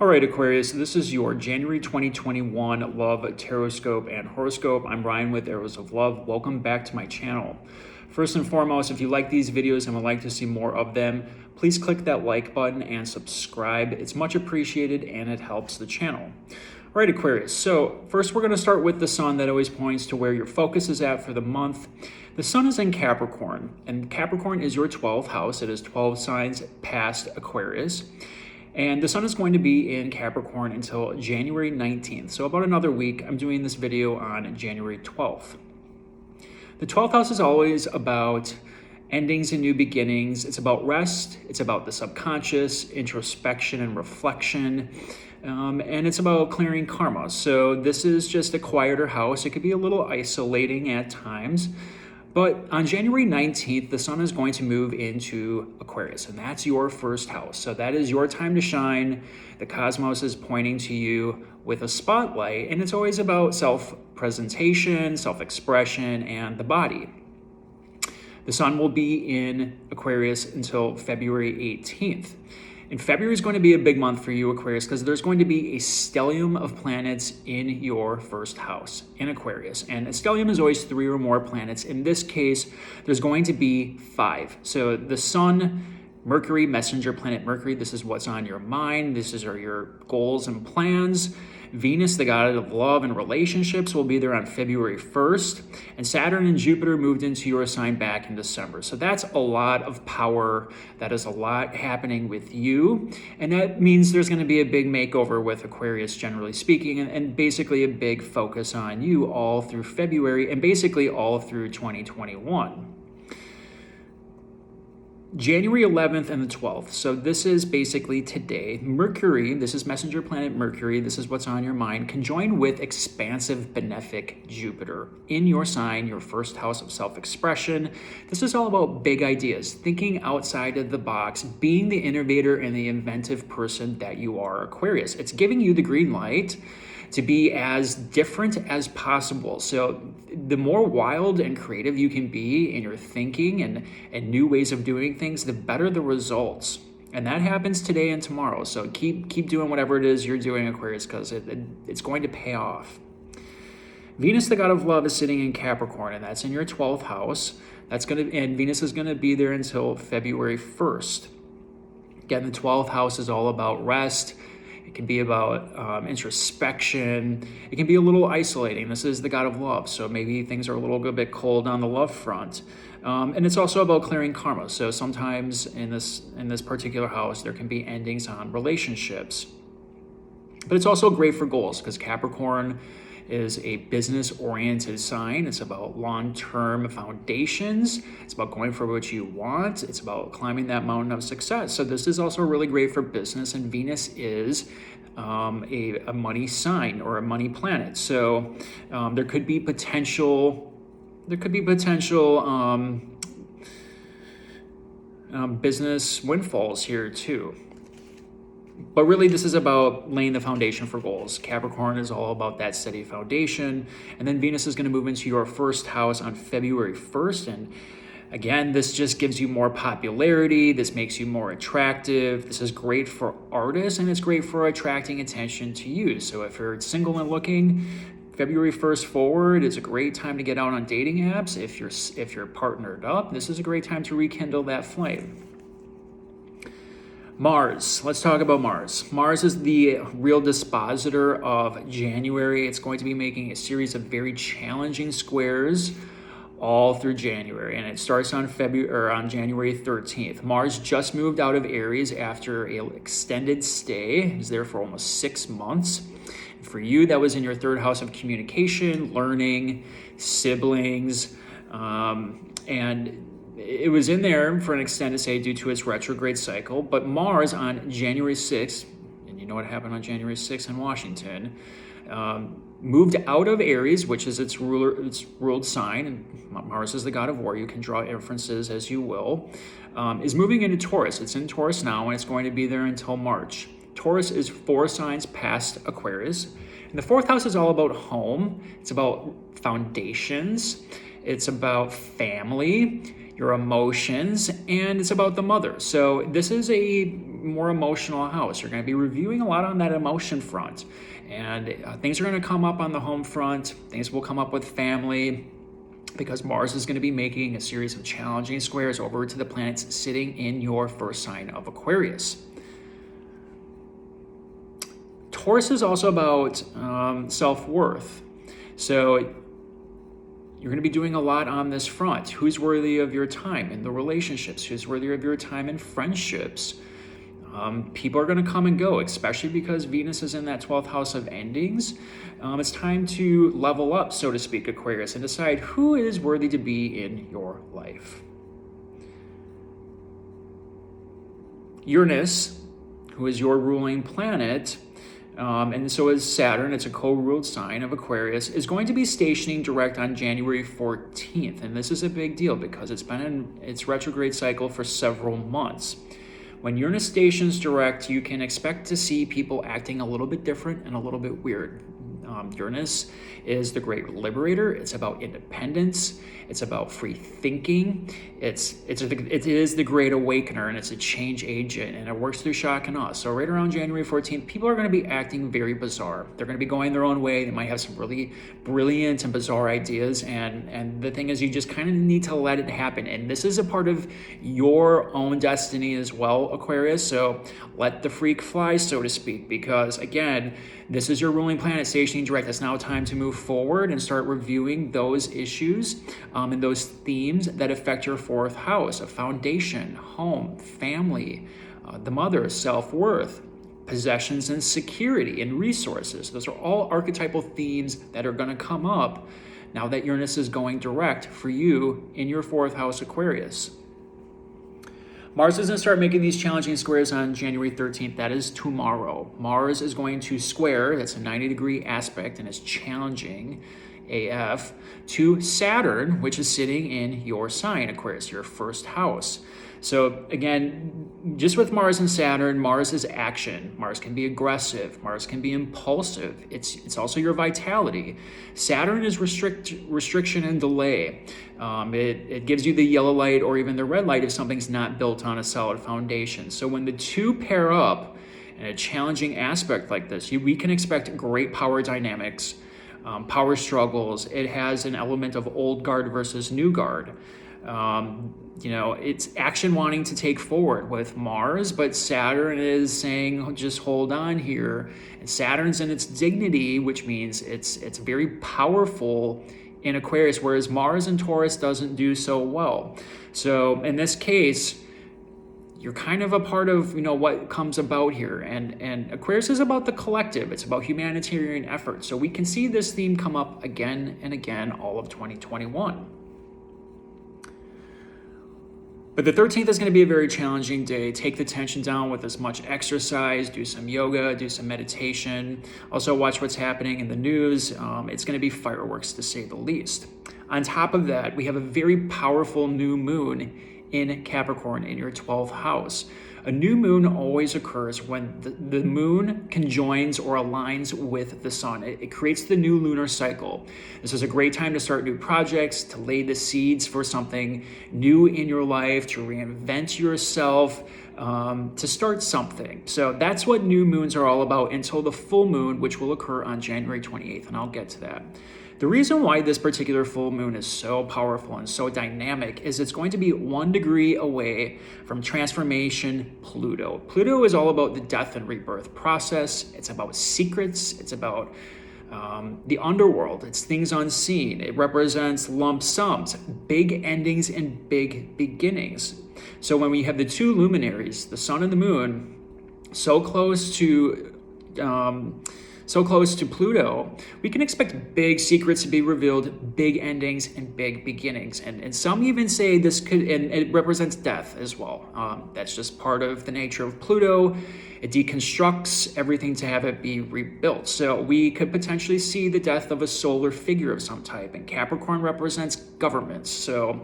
All right, Aquarius, this is your January 2021 Love Taroscope and Horoscope. I'm Brian with Arrows of Love. Welcome back to my channel. First and foremost, if you like these videos and would like to see more of them, please click that like button and subscribe. It's much appreciated and it helps the channel. All right, Aquarius, so first we're going to start with the sun. That always points to where your focus is at for the month. The sun is in Capricorn, and Capricorn is your 12th house. It is 12 signs past Aquarius. And the sun is going to be in Capricorn until January 19th. So about another week. I'm doing this video on January 12th. The 12th house is always about endings and new beginnings. It's about rest. It's about the subconscious, introspection and reflection. And it's about clearing karma. So this is just a quieter house. It could be a little isolating at times. But on January 19th, the sun is going to move into Aquarius, and that's your first house. So that is your time to shine. The cosmos is pointing to you with a spotlight, and it's always about self-presentation, self-expression, and the body. The sun will be in Aquarius until February 18th. And February is going to be a big month for you, Aquarius, because there's going to be a stellium of planets in your first house in Aquarius. And a stellium is always 3 or more planets. In this case, there's going to be 5. So the sun, Mercury, messenger planet Mercury, this is what's on your mind. This is your goals and plans. Venus, the god of love and relationships, will be there on February 1st. And Saturn and Jupiter moved into your sign back in December. So that's a lot of power. That is a lot happening with you. And that means there's going to be a big makeover with Aquarius, generally speaking, and basically a big focus on you all through February and basically all through 2021. January 11th and the 12th. So this is basically today. Mercury, this is messenger planet Mercury, this is what's on your mind, conjoined with expansive benefic Jupiter in your sign, your first house of self-expression. This is all about big ideas, thinking outside of the box, being the innovator and the inventive person that you are, Aquarius. It's giving you the green light to be as different as possible. So the more wild and creative you can be in your thinking and new ways of doing things, the better the results. And that happens today and tomorrow. So keep doing whatever it is you're doing, Aquarius, because it's going to pay off. Venus, the god of love, is sitting in Capricorn, and that's in your 12th house. And Venus is going to be there until February 1st. Again, the 12th house is all about rest. It can be about introspection. It can be a little isolating. This is the god of love, so maybe things are a little bit cold on the love front. And it's also about clearing karma. So sometimes in this particular house, there can be endings on relationships. But it's also great for goals because Capricorn is a business-oriented sign. It's about long-term foundations. It's about going for what you want. It's about climbing that mountain of success. So this is also really great for business, and Venus is a money sign or a money planet. So there could be potential business windfalls here too. But really, this is about laying the foundation for goals. Capricorn is all about that steady foundation. And then Venus is going to move into your first house on February 1st. And again, this just gives you more popularity. This makes you more attractive. This is great for artists, and it's great for attracting attention to you. So if you're single and looking, February 1st forward is a great time to get out on dating apps. If you're partnered up, this is a great time to rekindle that flame. Mars. Let's talk about Mars. Mars is the real dispositor of January. It's going to be making a series of very challenging squares all through January, and it starts on January 13th. Mars just moved out of Aries after an extended stay. It was there for almost 6 months. For you, that was in your 3rd house of communication, learning, siblings, and it was in there for an extended stay due to its retrograde cycle. But Mars on January 6th, and you know what happened on January 6th in Washington, moved out of Aries, which is its ruled sign, and Mars is the god of war. You can draw inferences as you will. Is moving into Taurus. It's in Taurus now, and it's going to be there until March. Taurus is 4 signs past Aquarius. And the 4th house is all about home. It's about foundations. It's about family, your emotions, and it's about the mother. So this is a more emotional house. You're going to be reviewing a lot on that emotion front. And things are going to come up on the home front. Things will come up with family, because Mars is going to be making a series of challenging squares over to the planets sitting in your first sign of Aquarius. Taurus is also about self-worth. So you're going to be doing a lot on this front. Who's worthy of your time in the relationships? Who's worthy of your time in friendships? People are going to come and go, especially because Venus is in that 12th house of endings. It's time to level up, so to speak, Aquarius, and decide who is worthy to be in your life. Uranus, who is your ruling planet, and so is Saturn, it's a co-ruled sign of Aquarius, is going to be stationing direct on January 14th. And this is a big deal because it's been in its retrograde cycle for several months. When Uranus stations direct, you can expect to see people acting a little bit different and a little bit weird. Uranus is the great liberator. It's about independence. It's about free thinking. It is the great awakener, and it's a change agent, and it works through shock and awe. So right around January 14th, people are going to be acting very bizarre. They're going to be going their own way. They might have some really brilliant and bizarre ideas, and the thing is, you just kind of need to let it happen. And this is a part of your own destiny as well, Aquarius. So let the freak fly, so to speak, because again, this is your ruling planet stationing direct. It's now time to move forward and start reviewing those issues and those themes that affect your fourth house of foundation, home, family, the mother, self-worth, possessions and security and resources. Those are all archetypal themes that are going to come up now that Uranus is going direct for you in your fourth house, Aquarius. Mars is going to start making these challenging squares on January 13th. That is tomorrow. Mars is going to square, that's a 90-degree aspect, and it's challenging AF, to Saturn, which is sitting in your sign, Aquarius, your first house. So again, just with Mars and Saturn, Mars is action. Mars can be aggressive. Mars can be impulsive. It's also your vitality. Saturn is restriction and delay. It gives you the yellow light or even the red light if something's not built on a solid foundation. So when the two pair up in a challenging aspect like this, we can expect great power dynamics, power struggles. It has an element of old guard versus new guard. It's action wanting to take forward with Mars, but Saturn is saying, just hold on here. And Saturn's in its dignity, which means it's very powerful in Aquarius, whereas Mars in Taurus doesn't do so well. So in this case, you're kind of a part of, what comes about here. And Aquarius is about the collective. It's about humanitarian effort. So we can see this theme come up again and again all of 2021. But the 13th is going to be a very challenging day. Take the tension down with as much exercise, do some yoga, do some meditation. Also watch what's happening in the news. It's going to be fireworks, to say the least. On top of that, we have a very powerful new moon in Capricorn in your 12th house. A new moon always occurs when the moon conjoins or aligns with the sun. It creates the new lunar cycle. This is a great time to start new projects, to lay the seeds for something new in your life, to reinvent yourself, to start something. So that's what new moons are all about until the full moon, which will occur on January 28th, and I'll get to that. The reason why this particular full moon is so powerful and so dynamic is it's going to be 1 degree away from transformation Pluto. Pluto is all about the death and rebirth process. It's about secrets. It's about the underworld. It's things unseen. It represents lump sums, big endings and big beginnings. So when we have the two luminaries, the sun and the moon, so close to Pluto, we can expect big secrets to be revealed, big endings and big beginnings. And some even say this could, and it represents death as well. That's just part of the nature of Pluto. It deconstructs everything to have it be rebuilt. So we could potentially see the death of a solar figure of some type. And Capricorn represents governments. So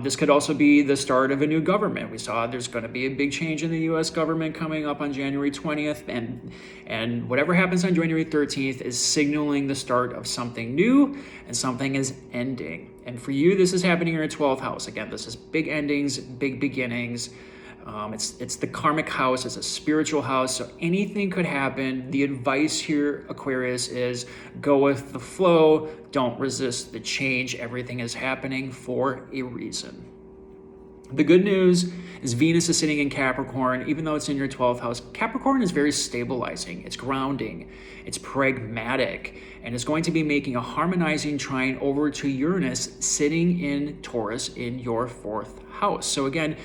this could also be the start of a new government. We saw there's going to be a big change in the U.S. government coming up on January 20th. And whatever happens on January 13th is signaling the start of something new, and something is ending. And for you, this is happening in your 12th house. Again, this is big endings, big beginnings. It's the karmic house, it's a spiritual house, so anything could happen. The advice here, Aquarius, is go with the flow, don't resist the change. Everything is happening for a reason. The good news is Venus is sitting in Capricorn. Even though it's in your 12th house, Capricorn is very stabilizing, it's grounding, it's pragmatic, and it's going to be making a harmonizing trine over to Uranus sitting in Taurus in your 4th house. So again,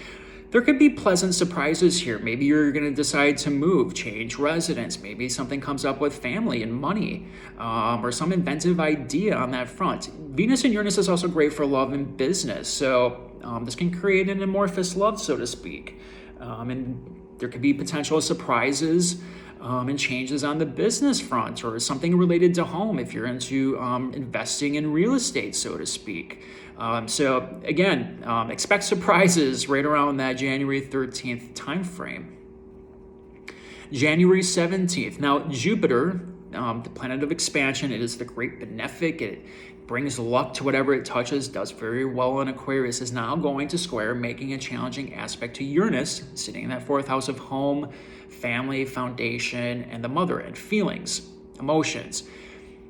there could be pleasant surprises here. Maybe you're going to decide to move, change residence. Maybe something comes up with family and money, or some inventive idea on that front. Venus and Uranus is also great for love and business. So this can create an amorphous love, so to speak. And there could be potential surprises and changes on the business front, or something related to home if you're into investing in real estate, so to speak. So again, expect surprises right around that January 13th time frame. January 17th. Now, Jupiter, the planet of expansion, it is the great benefic. It brings luck to whatever it touches, does very well in Aquarius, is now going to square, making a challenging aspect to Uranus, sitting in that 4th house of home, family, foundation, and the mother, and feelings, emotions.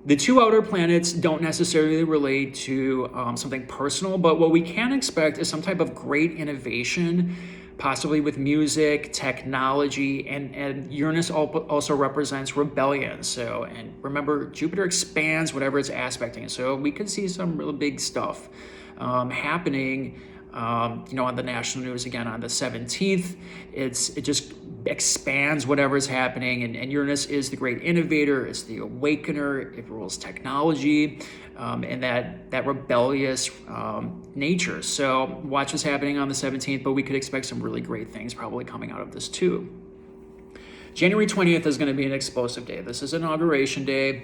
The two outer planets don't necessarily relate to something personal, but what we can expect is some type of great innovation, possibly with music, technology, and Uranus also represents rebellion. So, and remember, Jupiter expands whatever it's aspecting. So we could see some really big stuff happening, on the national news again on the 17th. It just expands whatever is happening, and Uranus is the great innovator, it's the awakener, it rules technology, and that rebellious nature. So watch what's happening on the 17th, but we could expect some really great things probably coming out of this too. January 20th is going to be an explosive day. This is inauguration day.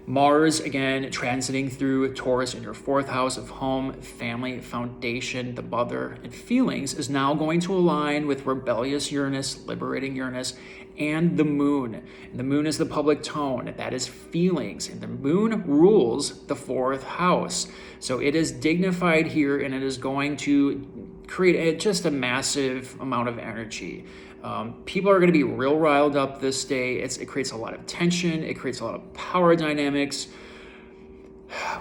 Mars, again, transiting through Taurus in your 4th house of home, family, foundation, the mother, and feelings, is now going to align with rebellious Uranus, liberating Uranus, and the moon. And the moon is the public tone, that is feelings, and the moon rules the 4th house. So it is dignified here, and it is going to create just a massive amount of energy. People are going to be real riled up this day. It creates a lot of tension. It creates a lot of power dynamics.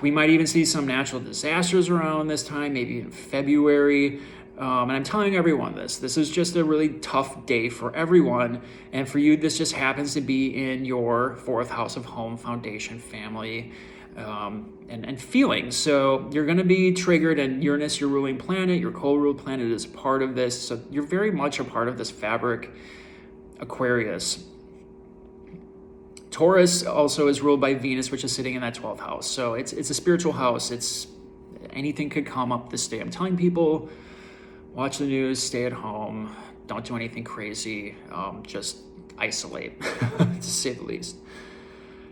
We might even see some natural disasters around this time, maybe in February. And I'm telling everyone this. This is just a really tough day for everyone. And for you, this just happens to be in your 4th house of home, foundation, family, and feelings. So you're going to be triggered, and Uranus, your ruling planet, your co-ruled planet, is a part of this. So you're very much a part of this fabric, Aquarius. Taurus also is ruled by Venus, which is sitting in that 12th house. So it's a spiritual house. Anything could come up this day. I'm telling people, watch the news, stay at home, don't do anything crazy, just isolate, to say the least.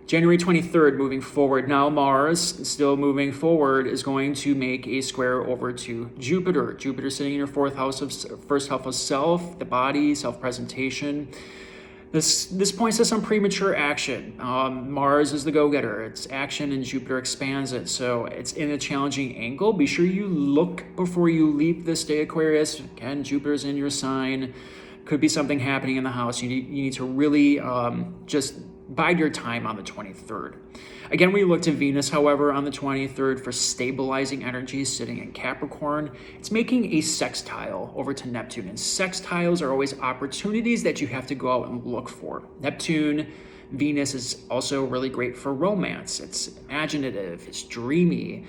January 23rd, moving forward. Now Mars, still moving forward, is going to make a square over to Jupiter. Jupiter sitting in your 4th house of 1st house of self, the body, self-presentation. This points to some premature action. Mars is the go-getter. It's action, and Jupiter expands it. So it's in a challenging angle. Be sure you look before you leap this day, Aquarius. Again, Jupiter's in your sign. Could be something happening in the house. You need to really just bide your time on the 23rd. Again, we look to Venus, however, on the 23rd for stabilizing energy sitting in Capricorn. It's making a sextile over to Neptune, and sextiles are always opportunities that you have to go out and look for. Neptune, Venus is also really great for romance. It's imaginative, it's dreamy,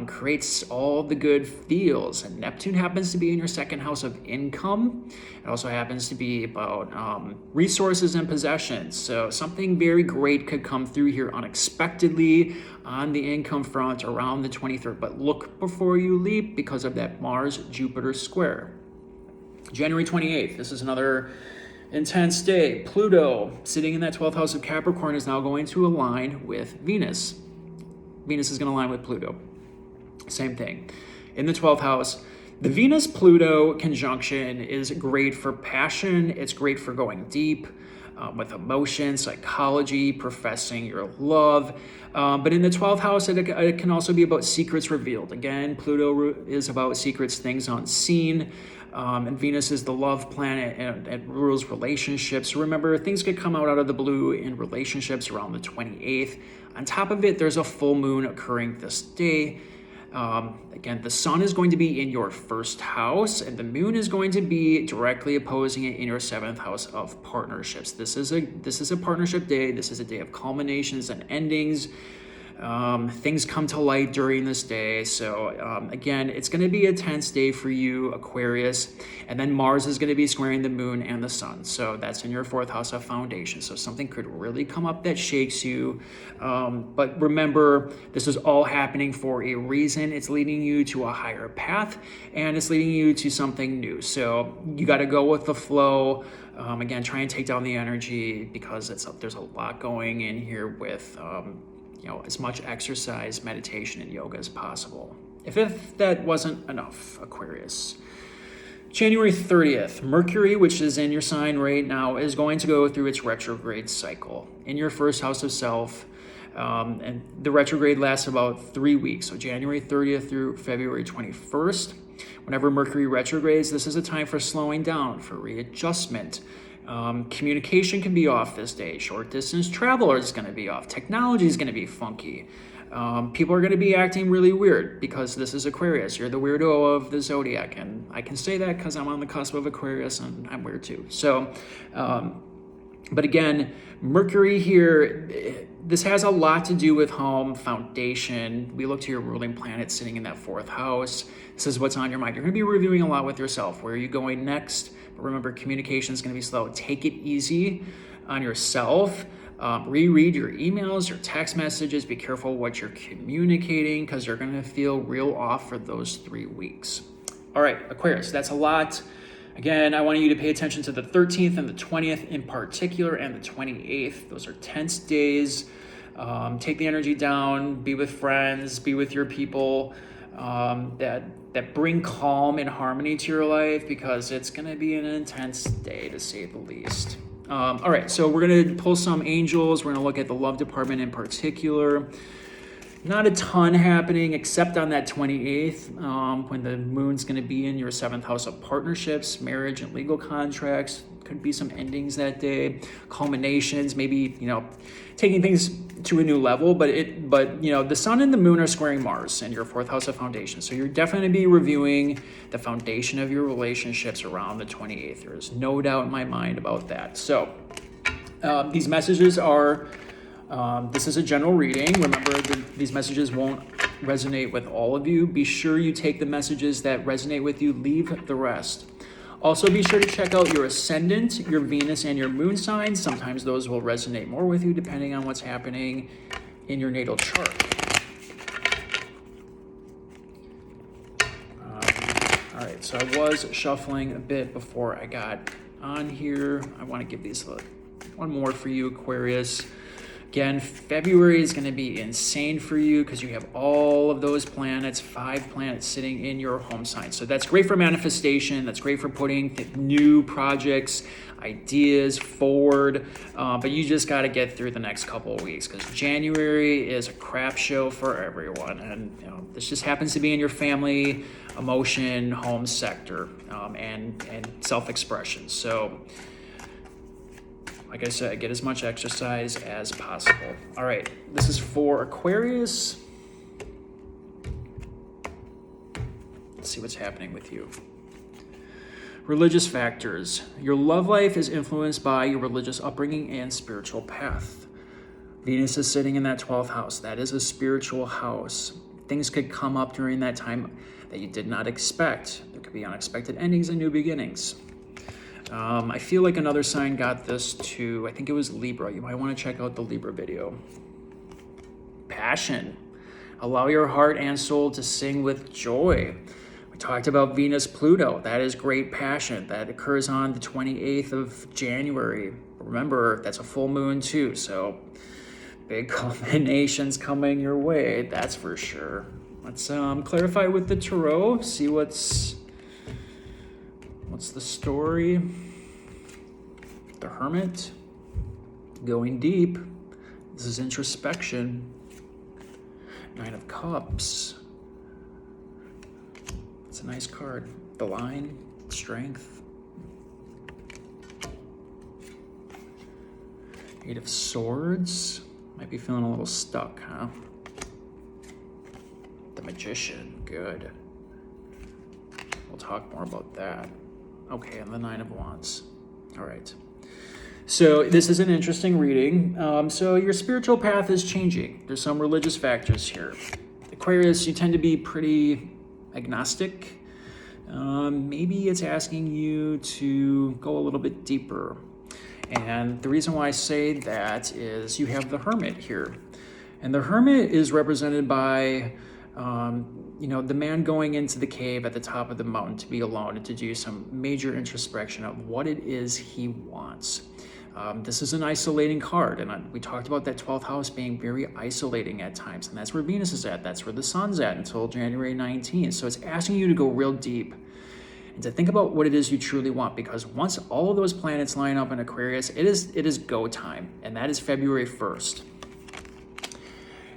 creates all the good feels. And Neptune happens to be in your 2nd house of income. It also happens to be about resources and possessions. So something very great could come through here unexpectedly on the income front around the 23rd. But look before you leap because of that Mars-Jupiter square. January 28th, this is another intense day. Pluto, sitting in that 12th house of Capricorn, is now going to align with Venus. Venus is going to align with Pluto. Same thing. In the 12th house, the Venus-Pluto conjunction is great for passion. It's great for going deep with emotion, psychology, professing your love. But in the 12th house, it can also be about secrets revealed. Again, Pluto is about secrets, things unseen. And Venus is the love planet and it rules relationships. So remember, things could come out of the blue in relationships around the 28th. On top of it, there's a full moon occurring this day. Again, the sun is going to be in your first house and the moon is going to be directly opposing it in your 7th house of partnerships. This is a partnership day. This is a day of culminations and endings. Things come to light during this day. So again, it's going to be a tense day for you, Aquarius. And then Mars is going to be squaring the moon and the sun. So that's in your 4th house of foundation. So something could really come up that shakes you. But remember, this is all happening for a reason. It's leading you to a higher path and it's leading you to something new. So you got to go with the flow. Again, try and take down the energy because there's a lot going in here with as much exercise, meditation, and yoga as possible. If that wasn't enough, Aquarius. January 30th, Mercury, which is in your sign right now, is going to go through its retrograde cycle in your 1st house of self. And the retrograde lasts about 3 weeks, so January 30th through February 21st. Whenever Mercury retrogrades, this is a time for slowing down, for readjustment. Communication can be off this day. Short distance travel is going to be off. Technology is going to be funky. People are going to be acting really weird because this is Aquarius. You're the weirdo of the zodiac, and I can say that because I'm on the cusp of Aquarius and I'm weird too. So, but again, Mercury here, this has a lot to do with home, foundation. We look to your ruling planet sitting in that 4th house. This is what's on your mind. You're going to be reviewing a lot with yourself. Where are you going next? But remember, communication is going to be slow. Take it easy on yourself. Reread your emails, your text messages. Be careful what you're communicating because you're going to feel real off for those 3 weeks. All right, Aquarius, that's a lot. Again, I want you to pay attention to the 13th and the 20th in particular and the 28th. Those are tense days. Take the energy down. Be with friends. Be with your people that bring calm and harmony to your life because it's going to be an intense day to say the least. All right, so we're going to pull some angels. We're going to look at the love department in particular. Not a ton happening except on that 28th when the moon's going to be in your 7th house of partnerships, marriage, and legal contracts. Could be some endings that day, culminations, maybe, taking things to a new level, but the sun and the moon are squaring Mars in your 4th house of foundation. So you're definitely be reviewing the foundation of your relationships around the 28th. There's no doubt in my mind about that. So these messages are, this is a general reading. Remember, these messages won't resonate with all of you. Be sure you take the messages that resonate with you, leave the rest. Also, be sure to check out your ascendant, your Venus, and your moon signs. Sometimes those will resonate more with you depending on what's happening in your natal chart. All right, so I was shuffling a bit before I got on here. I want to give these one more for you, Aquarius. Again, February is going to be insane for you because you have all of those planets, 5 planets sitting in your home sign. So that's great for manifestation. That's great for putting new projects, ideas forward. But you just got to get through the next couple of weeks because January is a crap show for everyone. And this just happens to be in your family, emotion, home sector, and self-expression. So like I said, get as much exercise as possible. All right, this is for Aquarius. Let's see what's happening with you. Religious factors. Your love life is influenced by your religious upbringing and spiritual path. Venus is sitting in that 12th house. That is a spiritual house. Things could come up during that time that you did not expect. There could be unexpected endings and new beginnings. I feel like another sign got this too. I think it was Libra. You might want to check out the Libra video. Passion. Allow your heart and soul to sing with joy. We talked about Venus-Pluto. That is great passion. That occurs on the 28th of January. Remember, that's a full moon too, so big culminations coming your way, that's for sure. Let's clarify with the Tarot, see what's the story. The Hermit, going deep. This is introspection. 9 of Cups. It's a nice card. The Line, strength. Eight of Swords. Might be feeling a little stuck, huh? The Magician. Good. We'll talk more about that. Okay, and the Nine of Wands. All right. So this is an interesting reading. So your spiritual path is changing. There's some religious factors here. Aquarius, you tend to be pretty agnostic. Maybe it's asking you to go a little bit deeper. And the reason why I say that is you have the Hermit here. And the Hermit is represented by, the man going into the cave at the top of the mountain to be alone and to do some major introspection of what it is he wants. This is an isolating card, and we talked about that 12th house being very isolating at times, and that's where Venus is at. That's where the Sun's at until January 19th. So it's asking you to go real deep and to think about what it is you truly want, because once all of those planets line up in Aquarius, it is go time, and that is February 1st.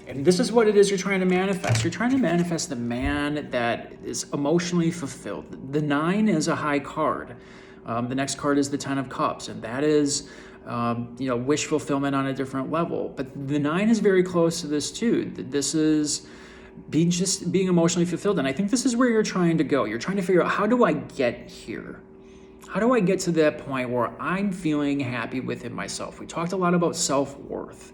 And this is what it is you're trying to manifest. You're trying to manifest the man that is emotionally fulfilled. The 9 is a high card. The next card is the 10 of Cups, and that is, wish fulfillment on a different level. But the 9 is very close to this too. This is being emotionally fulfilled, and I think this is where you're trying to go. You're trying to figure out, how do I get here? How do I get to that point where I'm feeling happy within myself? We talked a lot about self-worth.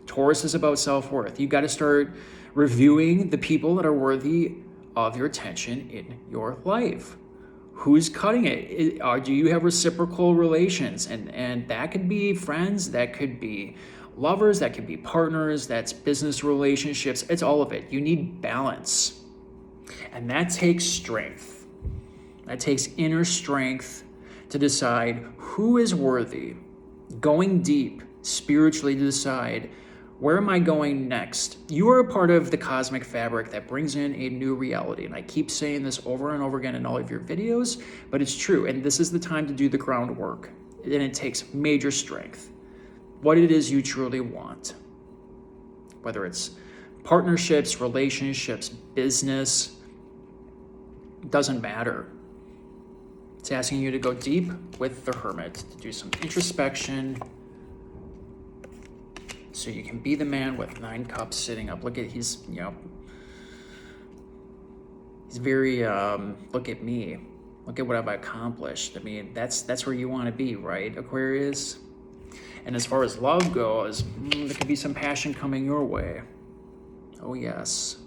Taurus is about self-worth. You got to start reviewing the people that are worthy of your attention in your life. Who's cutting it? Do you have reciprocal relations? And that could be friends, that could be lovers, that could be partners, that's business relationships. It's all of it. You need balance. And that takes strength. That takes inner strength to decide who is worthy, going deep spiritually to decide, where am I going next? You are a part of the cosmic fabric that brings in a new reality. And I keep saying this over and over again in all of your videos, but it's true. And this is the time to do the groundwork. And it takes major strength. What it is you truly want. Whether it's partnerships, relationships, business, doesn't matter. It's asking you to go deep with the Hermit, to do some introspection, so you can be the man with 9 cups sitting up. Look at, he's very, look at me. Look at what I've accomplished. I mean, that's where you want to be, right, Aquarius? And as far as love goes, there could be some passion coming your way. Oh, yes.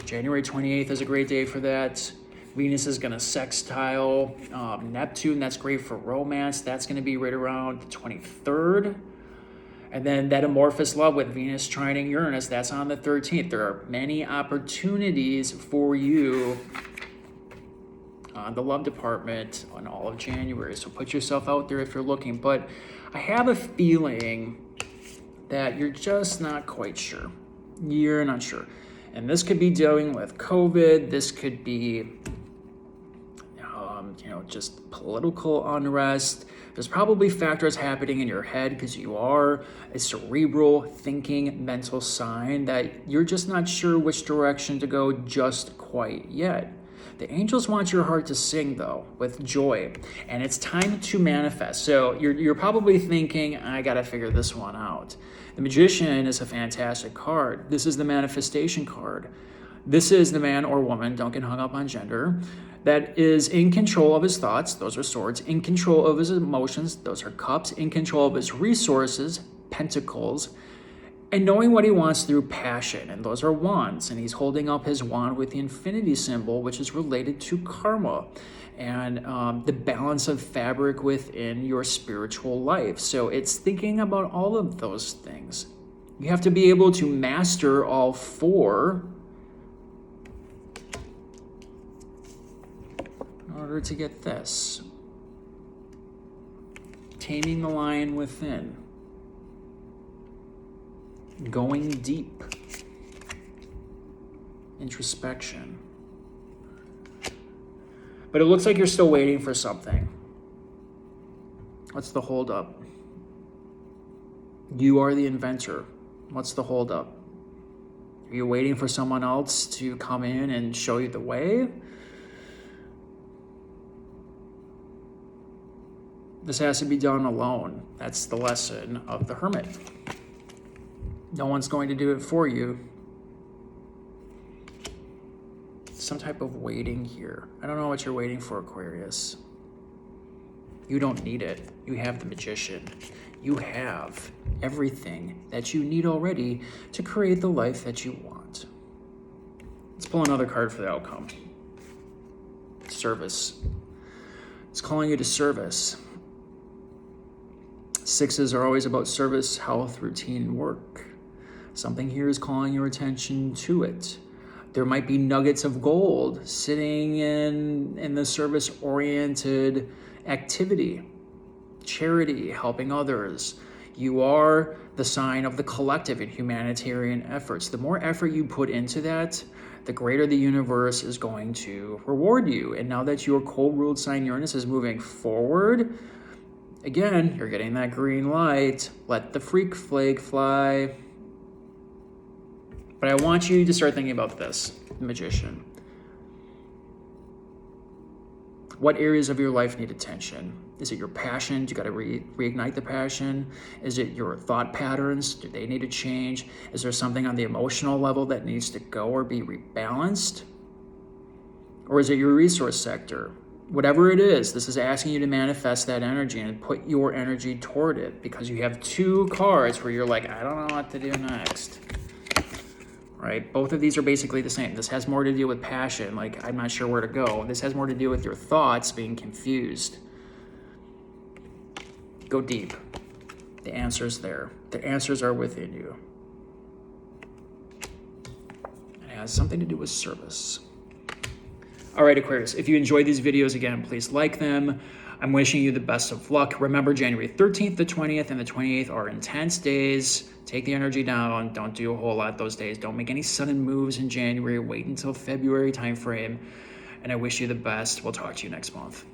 January 28th is a great day for that. Venus is going to sextile Neptune. That's great for romance. That's going to be right around the 23rd. And then that amorphous love with Venus trining Uranus, that's on the 13th. There are many opportunities for you on the love department on all of January. So put yourself out there if you're looking. But I have a feeling that you're just not quite sure. You're not sure. And this could be dealing with COVID. This could be, just political unrest. There's probably factors happening in your head because you are a cerebral thinking mental sign that you're just not sure which direction to go just quite yet. The angels want your heart to sing, though, with joy, and it's time to manifest. So you're probably thinking, I got to figure this one out. The Magician is a fantastic card. This is the manifestation card. This is the man or woman, don't get hung up on gender, that is in control of his thoughts, those are swords, in control of his emotions, those are cups, in control of his resources, pentacles, and knowing what he wants through passion, and those are wands, and he's holding up his wand with the infinity symbol, which is related to karma and the balance of fabric within your spiritual life. So it's thinking about all of those things. You have to be able to master all 4 in order to get this. Taming the lion within. Going deep. Introspection. But it looks like you're still waiting for something. What's the holdup? You are the inventor. What's the holdup? Are you waiting for someone else to come in and show you the way? This has to be done alone. That's the lesson of the Hermit. No one's going to do it for you. Some type of waiting here. I don't know what you're waiting for, Aquarius. You don't need it. You have the Magician. You have everything that you need already to create the life that you want. Let's pull another card for the outcome. Service. It's calling you to service. Sixes are always about service, health, routine, and work. Something here is calling your attention to it. There might be nuggets of gold sitting in the service-oriented activity, charity, helping others. You are the sign of the collective in humanitarian efforts. The more effort you put into that, the greater the universe is going to reward you. And now that your cold-ruled sign Uranus is moving forward, again, you're getting that green light. Let the freak flag fly. But I want you to start thinking about this, Magician. What areas of your life need attention? Is it your passion? You got to reignite the passion? Is it your thought patterns? Do they need to change? Is there something on the emotional level that needs to go or be rebalanced? Or is it your resource sector? Whatever it is, this is asking you to manifest that energy and put your energy toward it, because you have two cards where you're like, I don't know what to do next. Right? Both of these are basically the same. This has more to do with passion, like I'm not sure where to go. This has more to do with your thoughts being confused. Go deep. The answer's there. The answers are within you. It has something to do with service. All right, Aquarius, if you enjoyed these videos, again, please like them. I'm wishing you the best of luck. Remember, January 13th, the 20th, and the 28th are intense days. Take the energy down. Don't do a whole lot those days. Don't make any sudden moves in January. Wait until February timeframe. And I wish you the best. We'll talk to you next month.